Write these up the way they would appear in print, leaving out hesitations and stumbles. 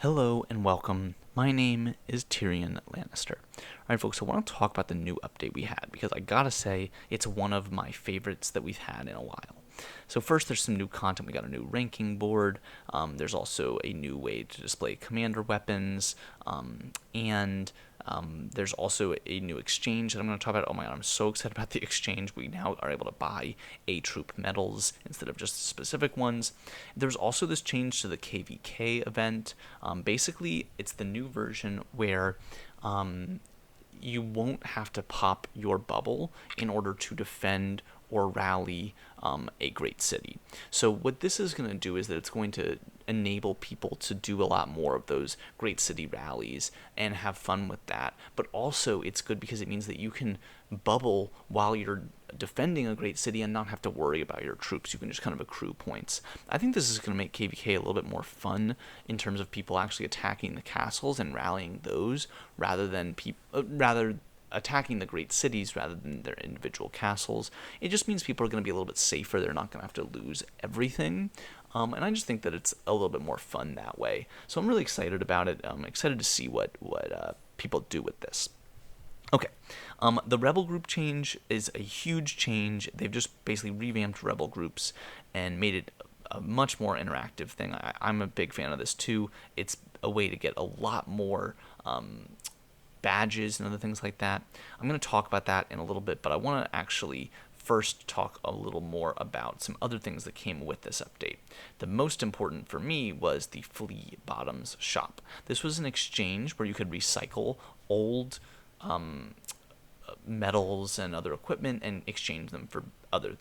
Hello and welcome. My name is TyrionLanstr. Alright folks, so I want to talk about the new update we had because I gotta say it's one of my favorites that we've had in a while. So first there's some new content. We got a new ranking board. There's also a new way to display commander weapons. And there's also a new exchange that I'm going to talk about. Oh my god, I'm so excited about the exchange. We now are able to buy A-Troop medals instead of just specific ones. There's also this change to the KVK event. Basically, it's the new version where you won't have to pop your bubble in order to defend or rally a great city. So what this is going to do is that it's going to enable people to do a lot more of those great city rallies and have fun with that. But also it's good because it means that you can bubble while you're defending a great city and not have to worry about your troops. You can just kind of accrue points. I think this is going to make KVK a little bit more fun in terms of people actually attacking the castles and rallying those rather than attacking the great cities rather than their individual castles. It just means people are going to be a little bit safer. They're not going to have to lose everything. And I just think that it's a little bit more fun that way. So I'm really excited about it. I'm excited to see what people do with this. Okay, the Rebel group change is a huge change. They've just basically revamped Rebel groups and made it a much more interactive thing. I'm a big fan of this too. It's a way to get a lot more badges and other things like that. I'm going to talk about that in a little bit, but I want to actually first talk a little more about some other things that came with this update. The most important for me was the Flea Bottoms shop. This was an exchange where you could recycle old metals and other equipment and exchange them for other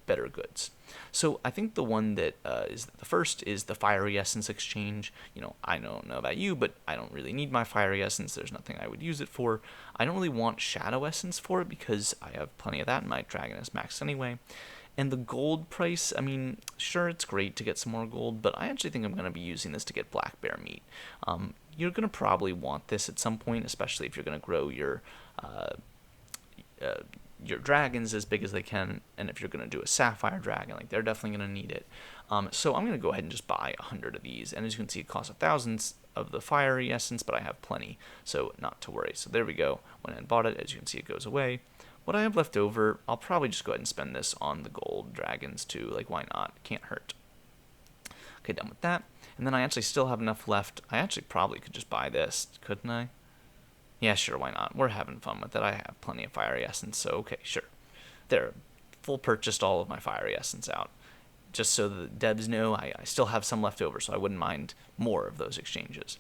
better goods. So I think the one that is the first is the Fiery Essence exchange. I don't know about you, but I don't really need my Fiery Essence. There's nothing I would use it for. I don't really want Shadow Essence for it because I have plenty of that and my Dragon is maxed anyway. And the gold price, I mean, sure, it's great to get some more gold, but I actually think I'm going to be using this to get black bear meat. You're going to probably want this at some point, especially if you're going to grow your dragons as big as they can, and if you're going to do a sapphire dragon, like, they're definitely going to need it. So I'm going to go ahead and just buy 100 of these, and as you can see, it costs 1,000 of the Fiery Essence, but I have plenty, so not to worry. So there we go. Went ahead and bought it. As you can see, it goes away. What I have left over, I'll probably just go ahead and spend this on the gold dragons too. Like, why not? Can't hurt. Okay, done with that. And then I actually still have enough left. I actually probably could just buy this, couldn't I? Yeah, sure, why not? We're having fun with it. I have plenty of Fiery Essence, so okay, sure. There, full purchased all of my Fiery Essence out. Just so the devs know, I still have some left over, so I wouldn't mind more of those exchanges.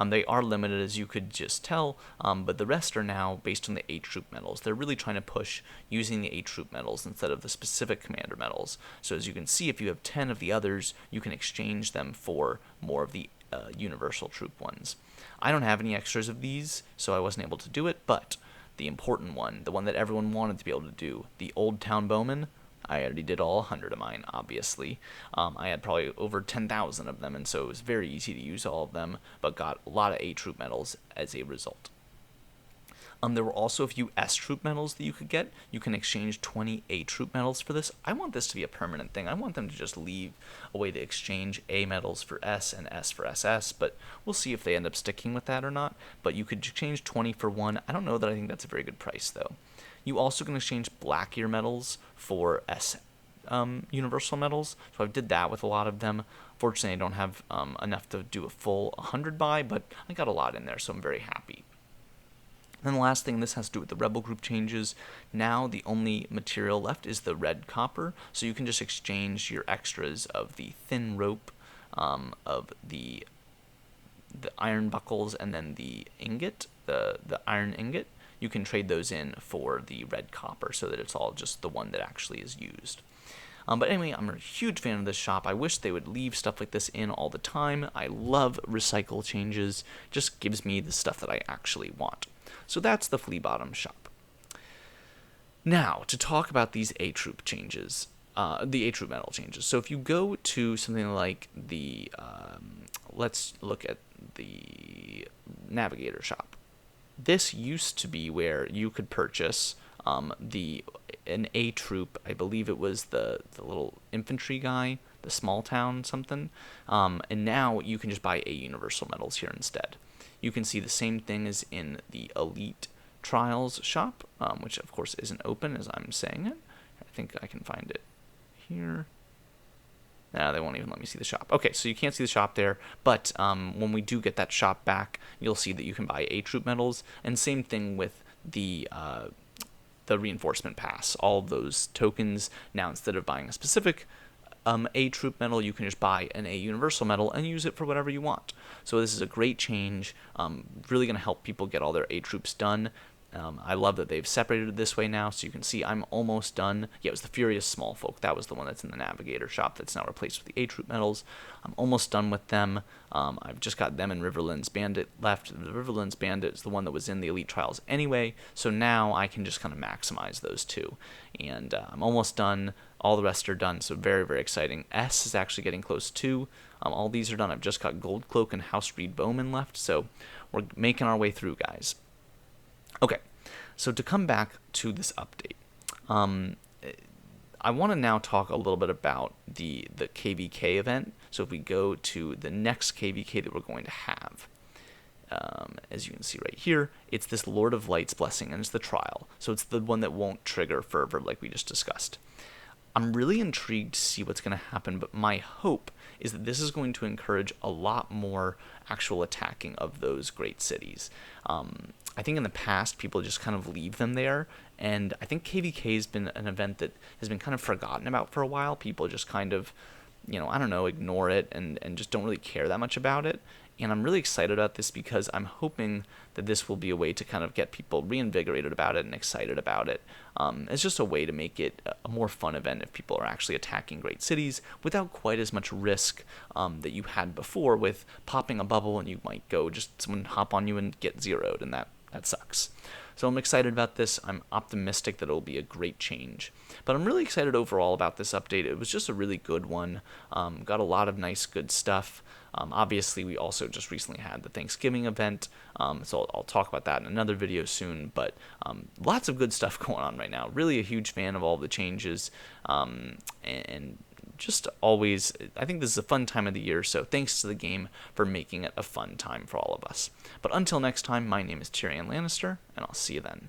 They are limited, as you could just tell, but the rest are now based on the A-Troop medals. They're really trying to push using the A-Troop medals instead of the specific commander medals. So as you can see, if you have 10 of the others, you can exchange them for more of the universal troop ones. I don't have any extras of these, so I wasn't able to do it, but the important one, the one that everyone wanted to be able to do, the Old Town Bowman, I already did all 100 of mine, obviously. I had probably over 10,000 of them, and so it was very easy to use all of them, but got a lot of A-Troop medals as a result. There were also a few S-Troop medals that you could get. You can exchange 20 A-Troop medals for this. I want this to be a permanent thing. I want them to just leave a way to exchange A medals for S and S for SS, but we'll see if they end up sticking with that or not. But you could exchange 20 for one. I don't know that I think that's a very good price, though. You also can exchange black ear medals for S universal medals, so I did that with a lot of them. Fortunately, I don't have enough to do a full 100 buy, but I got a lot in there, so I'm very happy. Then the last thing, this has to do with the Rebel group changes. Now the only material left is the red copper, so you can just exchange your extras of the thin rope, of the iron buckles, and then the ingot, the iron ingot. You can trade those in for the red copper so that it's all just the one that actually is used. But anyway, I'm a huge fan of this shop. I wish they would leave stuff like this in all the time. I love recycle changes. Just gives me the stuff that I actually want. So that's the Flea Bottom shop. Now, to talk about these A-Troop changes, the A-Troop medal changes. So if you go to something like the, let's look at the Navigator shop. This used to be where you could purchase an A-Troop, I believe it was the little infantry guy, the small town something. And now you can just buy A universal medals here instead. You can see the same thing as in the Elite Trials shop, which of course isn't open as I'm saying it. I think I can find it here. Nah, they won't even let me see the shop. Okay, so you can't see the shop there, but when we do get that shop back, you'll see that you can buy A troop medals, and same thing with the reinforcement pass. All of those tokens, now instead of buying a specific A troop medal, you can just buy an A universal medal and use it for whatever you want. So this is a great change, really going to help people get all their A troops done. I love that they've separated it this way now, so you can see I'm almost done. Yeah, it was the Furious Small Folk. That was the one that's in the Navigator shop that's now replaced with the A-Troop medals. I'm almost done with them. I've just got them and Riverlands Bandit left. The Riverlands Bandit is the one that was in the Elite Trials anyway, so now I can just kind of maximize those two. And I'm almost done. All the rest are done, so very, very exciting. S is actually getting close too. All these are done. I've just got Gold Cloak and House Reed Bowman left, so we're making our way through, guys. Okay, so to come back to this update, I want to now talk a little bit about the KVK event. So if we go to the next KVK that we're going to have, as you can see right here, it's this Lord of Light's Blessing, and it's the trial. So it's the one that won't trigger fervor like we just discussed. I'm really intrigued to see what's going to happen, but my hope is that this is going to encourage a lot more actual attacking of those great cities. I think in the past, people just kind of leave them there, and I think KVK has been an event that has been kind of forgotten about for a while. People just kind of, I don't know, ignore it and just don't really care that much about it. And I'm really excited about this because I'm hoping that this will be a way to kind of get people reinvigorated about it and excited about it. It's just a way to make it a more fun event if people are actually attacking great cities without quite as much risk that you had before with popping a bubble and you might go just someone hop on you and get zeroed, and that sucks. So I'm excited about this. I'm optimistic that it'll be a great change. But I'm really excited overall about this update. It was just a really good one. Got a lot of nice, good stuff. Obviously, we also just recently had the Thanksgiving event, so I'll talk about that in another video soon, but lots of good stuff going on right now. Really a huge fan of all the changes, and just always, I think this is a fun time of the year, so thanks to the game for making it a fun time for all of us. But until next time, my name is TyrionLanstr, and I'll see you then.